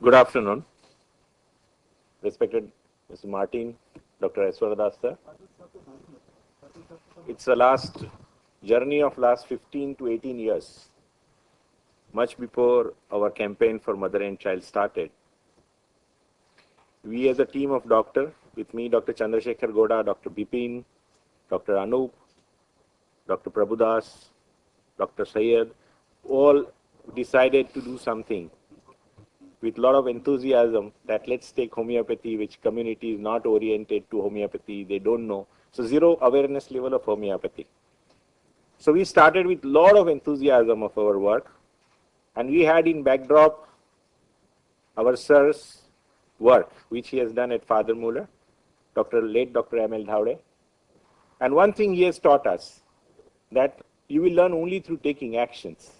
Good afternoon, respected Mr. Martin, Dr. Eswaradas sir. It's the last journey of last 15 to 18 years, much before our campaign for mother and child started. We as a team of doctors, with me Dr. Chandrasekhar Goda, Dr. Bipin, Dr. Anup, Dr. Prabhudas, Dr. Syed, all decided to do something with a lot of enthusiasm that let's take homeopathy, which community is not oriented to homeopathy, they don't know. So zero awareness level of homeopathy. So we started with a lot of enthusiasm of our work, and we had in backdrop our sir's work, which he has done at Father Muller, late Dr. M.L. Dhawde. And one thing he has taught us, that you will learn only through taking actions.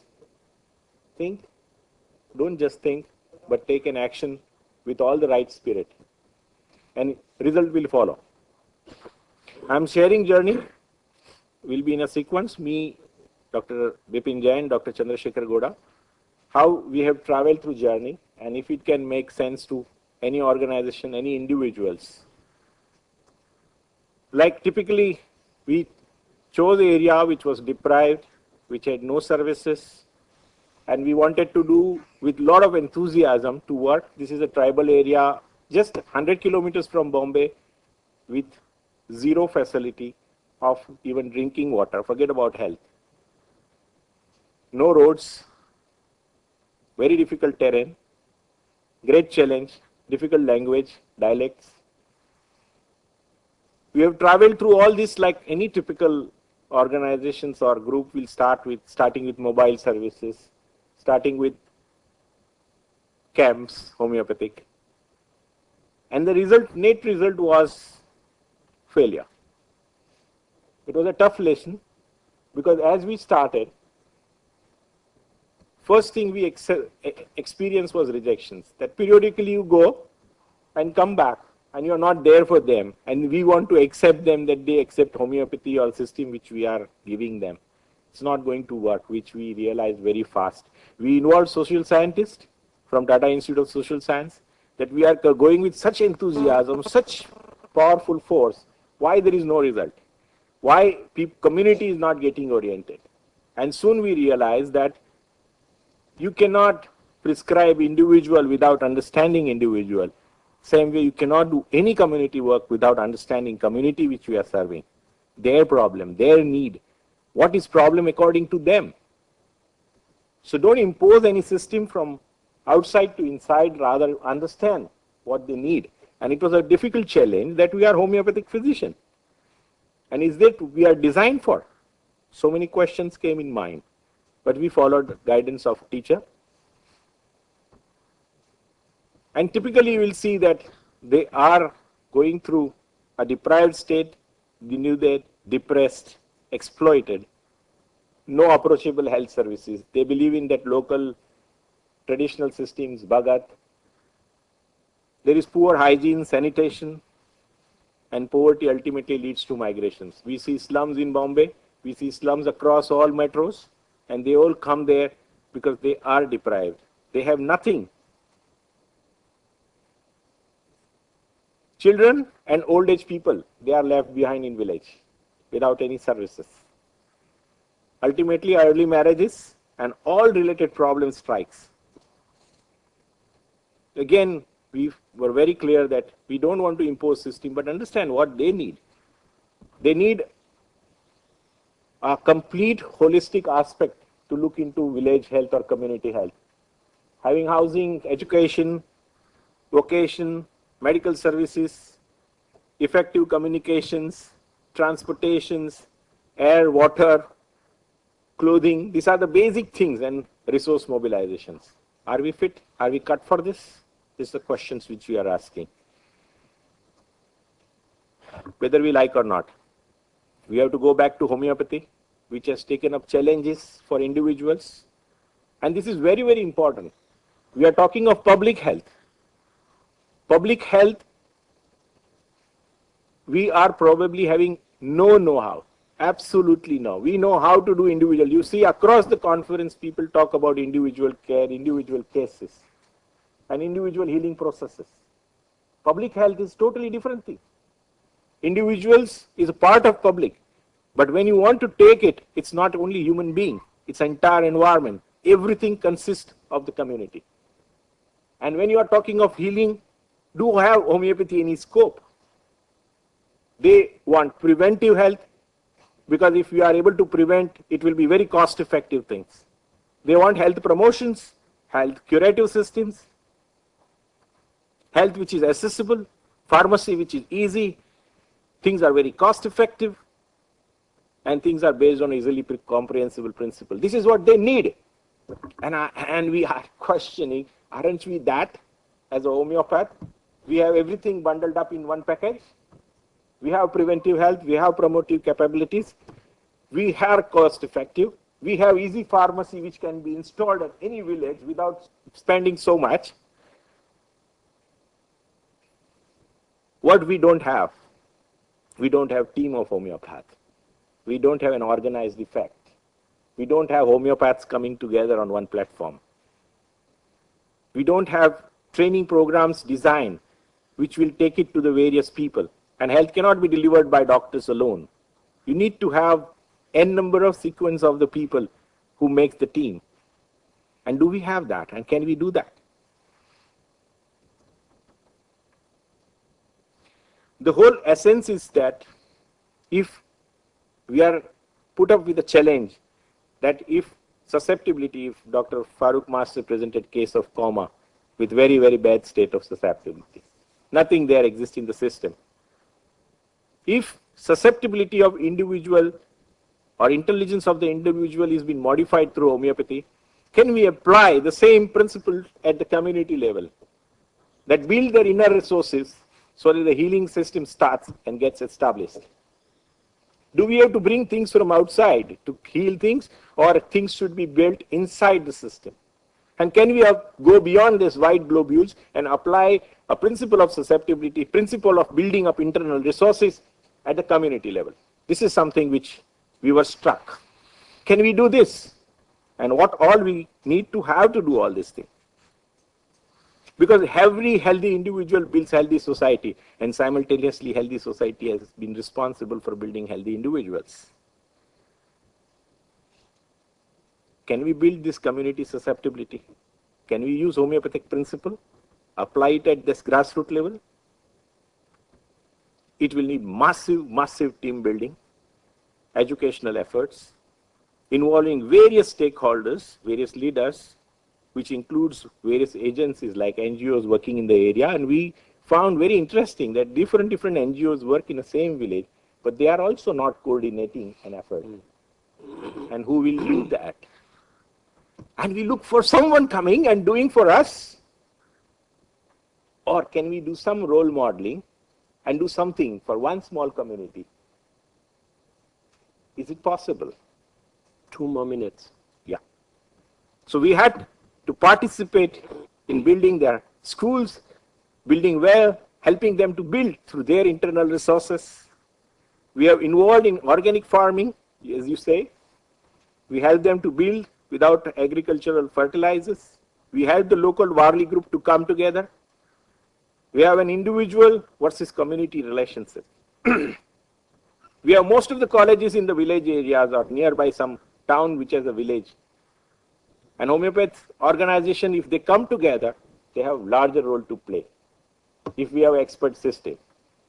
Think, don't just think, but take an action with all the right spirit, and result will follow. I am sharing journey, will be in a sequence, me, Dr. Bipin Jain, Dr. Chandrasekhar Goda, how we have traveled through journey, and if it can make sense to any organization, any individuals. Like typically, we chose an area which was deprived, which had no services, and we wanted to do with a lot of enthusiasm to work. This is a tribal area, just 100 kilometers from Bombay, with zero facility of even drinking water, forget about health. No roads, very difficult terrain, great challenge, difficult language, dialects. We have traveled through all this like any typical organizations or group will starting with mobile services, starting with camps, homeopathic. And the net result was failure. It was a tough lesson, because as we started, first thing we experienced was rejections. That periodically you go and come back, and you are not there for them, and we want to accept them that they accept homeopathy or system which we are giving them. It's not going to work, which we realized very fast. We involved social scientists from Tata Institute of Social Science, that we are going with such enthusiasm, such powerful force. Why there is no result? Why community is not getting oriented? And soon we realized that you cannot prescribe individual without understanding individual. Same way you cannot do any community work without understanding community which we are serving. Their problem, their need. What is problem according to them? So don't impose any system from outside to inside, rather understand what they need. And it was a difficult challenge that we are homeopathic physician. And is that we are designed for? So many questions came in mind. But we followed the guidance of teacher. And typically you will see that they are going through a deprived state, denuded, depressed, exploited, no approachable health services. They believe in that local traditional systems, Bhagat. There is poor hygiene, sanitation, and poverty ultimately leads to migrations. We see slums in Bombay, we see slums across all metros, and they all come there because they are deprived. They have nothing. Children and old age people, they are left behind in village without any services. Ultimately, early marriages and all related problems strikes. Again, we were very clear that we don't want to impose system, but understand what they need. They need a complete holistic aspect to look into village health or community health. Having housing, education, vocation, medical services, effective communications, transportations, air, water, clothing. These are the basic things, and resource mobilizations. Are we fit? Are we cut for this? These are the questions which we are asking. Whether we like or not, we have to go back to homeopathy, which has taken up challenges for individuals. And this is very, very important. We are talking of public health. Public health, we are probably having no know-how. Absolutely no. We know how to do individual. You see across the conference people talk about individual care, individual cases. and individual healing processes. Public health is totally different thing. Individuals is a part of public, but when you want to take it, it's not only human being, it's entire environment. Everything consists of the community. And when you are talking of healing, do have homeopathy any scope? They want preventive health, because if we are able to prevent, it will be very cost-effective things. They want health promotions, health curative systems, health which is accessible, pharmacy which is easy, things are very cost-effective, and things are based on easily comprehensible principle. This is what they need. And we are questioning, aren't we that as a homeopath? We have everything bundled up in one package. We have preventive health, we have promotive capabilities, we are cost effective, we have easy pharmacy which can be installed at any village without spending so much. What we don't have team of homeopaths. We don't have an organized effect. We don't have homeopaths coming together on one platform. We don't have training programs designed which will take it to the various people. And health cannot be delivered by doctors alone. You need to have n number of sequence of the people who make the team. And do we have that? And can we do that? The whole essence is that if we are put up with a challenge, that if susceptibility, if Dr. Farooq Master presented case of coma with very, very bad state of susceptibility, nothing there exists in the system. If susceptibility of individual or intelligence of the individual is being modified through homeopathy, can we apply the same principle at the community level that build their inner resources so that the healing system starts and gets established? Do we have to bring things from outside to heal things, or things should be built inside the system? And can we go beyond these white globules and apply a principle of susceptibility, principle of building up internal resources at the community level? This is something which we were struck. Can we do this? And what all we need to have to do all these things? Because every healthy individual builds healthy society, and simultaneously healthy society has been responsible for building healthy individuals. Can we build this community susceptibility? Can we use homeopathic principle, apply it at this grassroots level? It will need massive, massive team building, educational efforts, involving various stakeholders, various leaders, which includes various agencies like NGOs working in the area. And we found very interesting that different NGOs work in the same village, but they are also not coordinating an effort. And who will do that? And we look for someone coming and doing for us. Or can we do some role modeling and do something for one small community? Is it possible? 2 more minutes. Yeah. So we had to participate in building their schools, building well, helping them to build through their internal resources. We are involved in organic farming, as you say. We help them to build without agricultural fertilizers. We help the local Warli group to come together. We have an individual versus community relationship. We have most of the colleges in the village areas or nearby some town which has a village. And homeopath organization, if they come together, they have larger role to play if we have an expert system.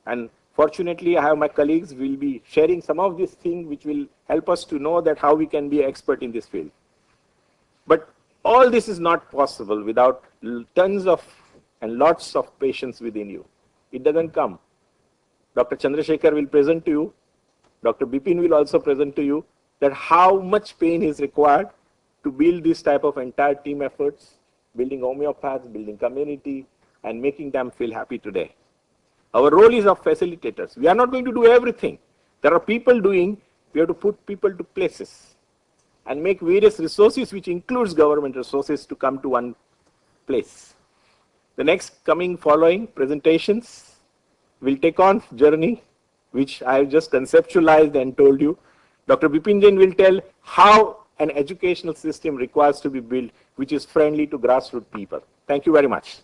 And fortunately, I have my colleagues will be sharing some of these things which will help us to know that how we can be expert in this field. But all this is not possible without tons of and lots of patience within you. It doesn't come. Dr. Chandrasekhar will present to you, Dr. Bipin will also present to you that how much pain is required to build this type of entire team efforts, building homeopaths, building community, and making them feel happy today. Our role is of facilitators. We are not going to do everything. There are people doing, we have to put people to places and make various resources, which includes government resources, to come to one place. The next following presentations will take on journey, which I have just conceptualized and told you. Dr. Bipin Jain will tell how an educational system requires to be built, which is friendly to grassroots people. Thank you very much.